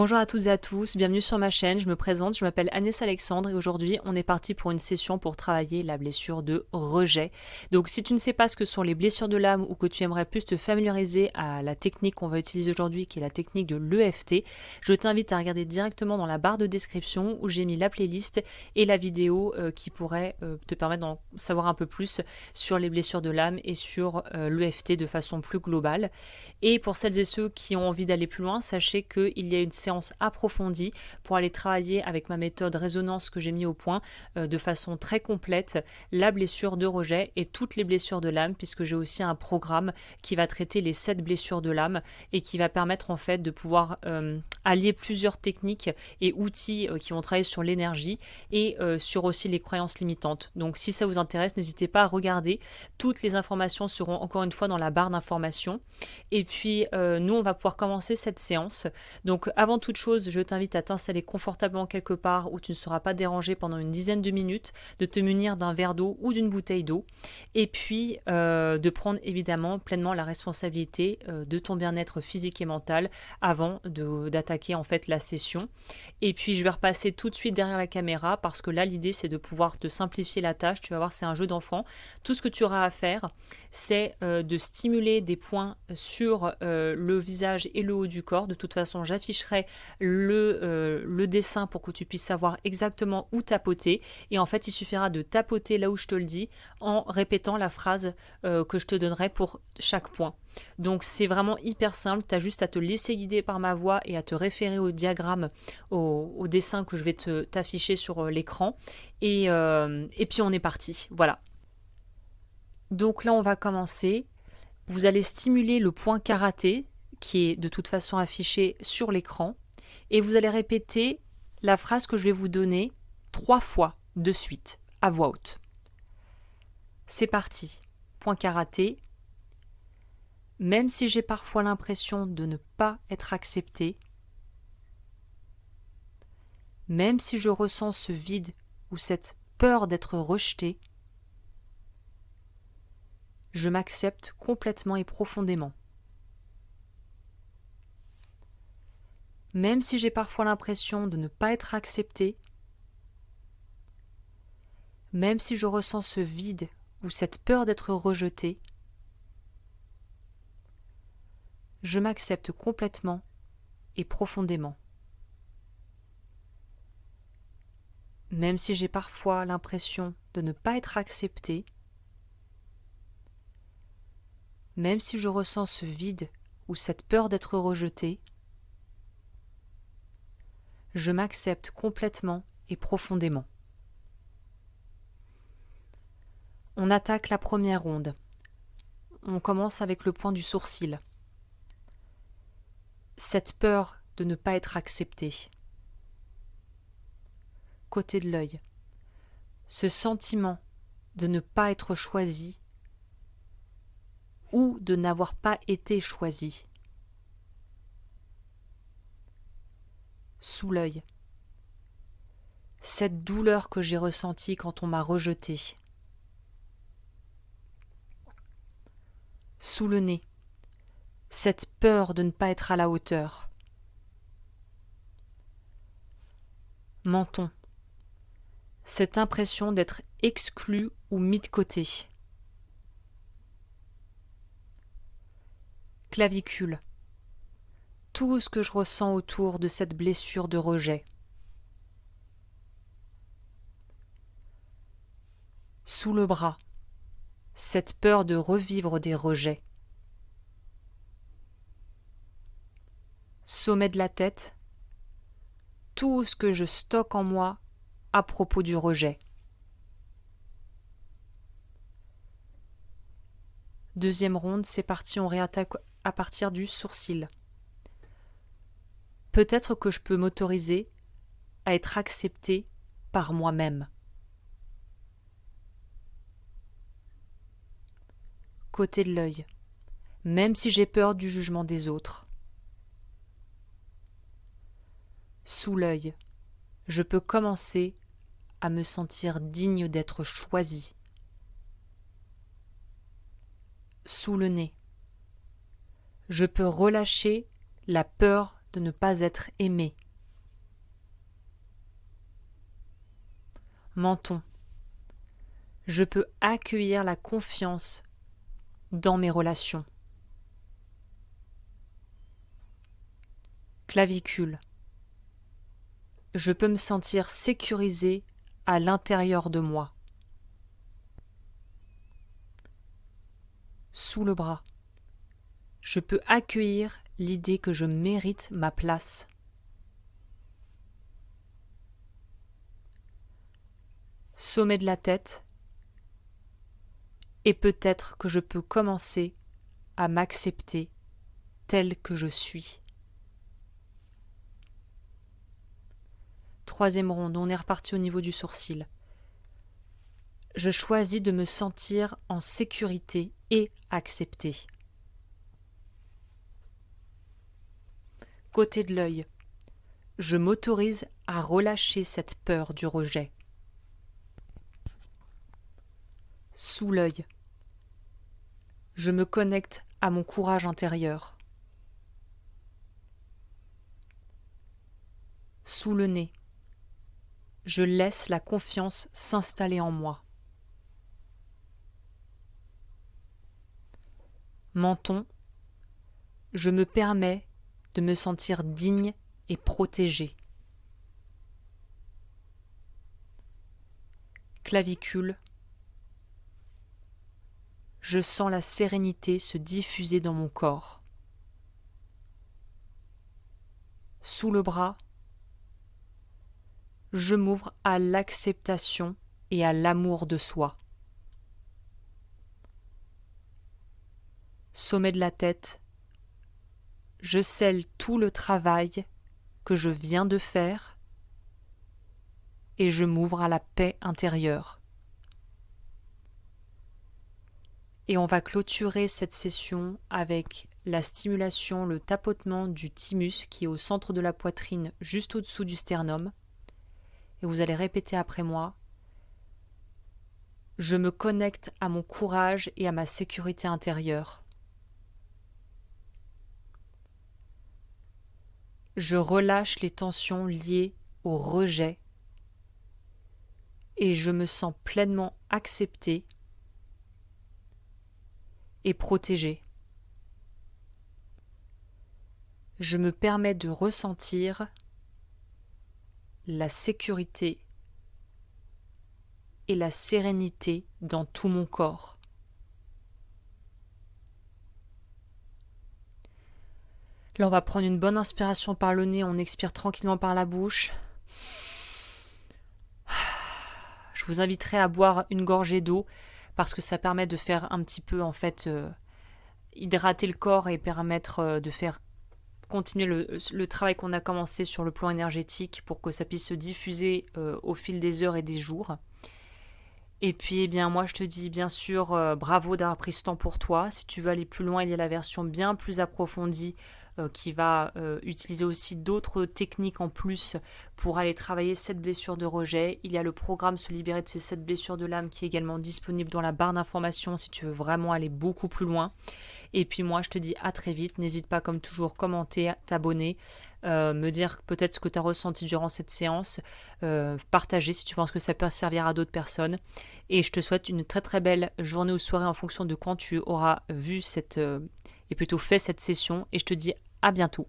Bonjour à toutes et à tous, bienvenue sur ma chaîne, je me présente, je m'appelle Agnès Alexandre et aujourd'hui on est parti pour une session pour travailler la blessure de rejet. Donc si tu ne sais pas ce que sont les blessures de l'âme ou que tu aimerais plus te familiariser à la technique qu'on va utiliser aujourd'hui qui est la technique de l'EFT, je t'invite à regarder directement dans la barre de description où j'ai mis la playlist et la vidéo qui pourrait te permettre d'en savoir un peu plus sur les blessures de l'âme et sur l'EFT de façon plus globale. Et pour celles et ceux qui ont envie d'aller plus loin, sachez qu'il y a une séance approfondie pour aller travailler avec ma méthode résonance que j'ai mis au point de façon très complète la blessure de rejet et toutes les blessures de l'âme, puisque j'ai aussi un programme qui va traiter les 7 blessures de l'âme et qui va permettre en fait de pouvoir allier plusieurs techniques et outils qui vont travailler sur l'énergie et sur aussi les croyances limitantes. Donc si ça vous intéresse, n'hésitez pas à regarder. Toutes les informations seront encore une fois dans la barre d'informations. Et puis nous on va pouvoir commencer cette séance. Donc avant toute chose, je t'invite à t'installer confortablement quelque part où tu ne seras pas dérangé pendant une dizaine de minutes, de te munir d'un verre d'eau ou d'une bouteille d'eau et puis de prendre évidemment pleinement la responsabilité de ton bien-être physique et mental avant d'attaquer en fait la session. Et puis je vais repasser tout de suite derrière la caméra parce que là l'idée c'est de pouvoir te simplifier la tâche. Tu vas voir, c'est un jeu d'enfant. Tout ce que tu auras à faire, c'est de stimuler des points sur le visage et le haut du corps. De toute façon, j'afficherai le dessin pour que tu puisses savoir exactement où tapoter. Et en fait, il suffira de tapoter là où je te le dis en répétant la phrase que je te donnerai pour chaque point. Donc c'est vraiment hyper simple, tu as juste à te laisser guider par ma voix et à te référer au diagramme, au dessin que je vais t'afficher sur l'écran. Et puis on est parti, voilà. Donc là on va commencer. Vous allez stimuler le point karaté qui est de toute façon affiché sur l'écran et vous allez répéter la phrase que je vais vous donner 3 fois de suite à voix haute. C'est parti. Point karaté. Même si j'ai parfois l'impression de ne pas être accepté, même si je ressens ce vide ou cette peur d'être rejeté, je m'accepte complètement et profondément. Même si j'ai parfois l'impression de ne pas être accepté, même si je ressens ce vide ou cette peur d'être rejeté, je m'accepte complètement et profondément. Même si j'ai parfois l'impression de ne pas être accepté, même si je ressens ce vide ou cette peur d'être rejeté, je m'accepte complètement et profondément. On attaque la première ronde. On commence avec le point du sourcil. Cette peur de ne pas être accepté. Côté de l'œil. Ce sentiment de ne pas être choisi ou de n'avoir pas été choisi. Sous l'œil. Cette douleur que j'ai ressentie quand on m'a rejeté. Sous le nez. Cette peur de ne pas être à la hauteur. Menton. Cette impression d'être exclu ou mis de côté. Clavicule. Tout ce que je ressens autour de cette blessure de rejet. Sous le bras. Cette peur de revivre des rejets. Sommet de la tête. Tout ce que je stocke en moi à propos du rejet. Deuxième ronde, c'est parti, on réattaque à partir du sourcil. Peut-être que je peux m'autoriser à être acceptée par moi-même. Côté de l'œil, même si j'ai peur du jugement des autres. Sous l'œil, je peux commencer à me sentir digne d'être choisie. Sous le nez, je peux relâcher la peur de ne pas être aimé. Menton. Je peux accueillir la confiance dans mes relations. Clavicule. Je peux me sentir sécurisé à l'intérieur de moi. Sous le bras. Je peux accueillir l'idée que je mérite ma place. Sommet de la tête. Et peut-être que je peux commencer à m'accepter tel que je suis. Troisième ronde, on est reparti au niveau du sourcil. Je choisis de me sentir en sécurité et accepté. Côté de l'œil, je m'autorise à relâcher cette peur du rejet. Sous l'œil, je me connecte à mon courage intérieur. Sous le nez, je laisse la confiance s'installer en moi. Menton, je me permets de me sentir digne et protégé. Clavicule, je sens la sérénité se diffuser dans mon corps. Sous le bras, je m'ouvre à l'acceptation et à l'amour de soi. Sommet de la tête, je scelle tout le travail que je viens de faire et je m'ouvre à la paix intérieure. Et on va clôturer cette session avec la stimulation, le tapotement du thymus qui est au centre de la poitrine, juste au-dessous du sternum. Et vous allez répéter après moi. Je me connecte à mon courage et à ma sécurité intérieure. Je relâche les tensions liées au rejet et je me sens pleinement accepté et protégé. Je me permets de ressentir la sécurité et la sérénité dans tout mon corps. Là, on va prendre une bonne inspiration par le nez, on expire tranquillement par la bouche. Je vous inviterai à boire une gorgée d'eau parce que ça permet de faire un petit peu hydrater le corps et permettre de faire continuer le travail qu'on a commencé sur le plan énergétique pour que ça puisse se diffuser au fil des heures et des jours. Et puis, moi, je te dis bien sûr bravo d'avoir pris ce temps pour toi. Si tu veux aller plus loin, il y a la version bien plus approfondie qui va utiliser aussi d'autres techniques en plus pour aller travailler cette blessure de rejet. Il y a le programme Se libérer de ces 7 blessures de l'âme qui est également disponible dans la barre d'informations si tu veux vraiment aller beaucoup plus loin. Et puis moi, je te dis à très vite. N'hésite pas comme toujours, commenter, t'abonner, me dire peut-être ce que tu as ressenti durant cette séance, partager si tu penses que ça peut servir à d'autres personnes. Et je te souhaite une très très belle journée ou soirée en fonction de quand tu auras vu et plutôt fait cette session. Et je te dis à bientôt.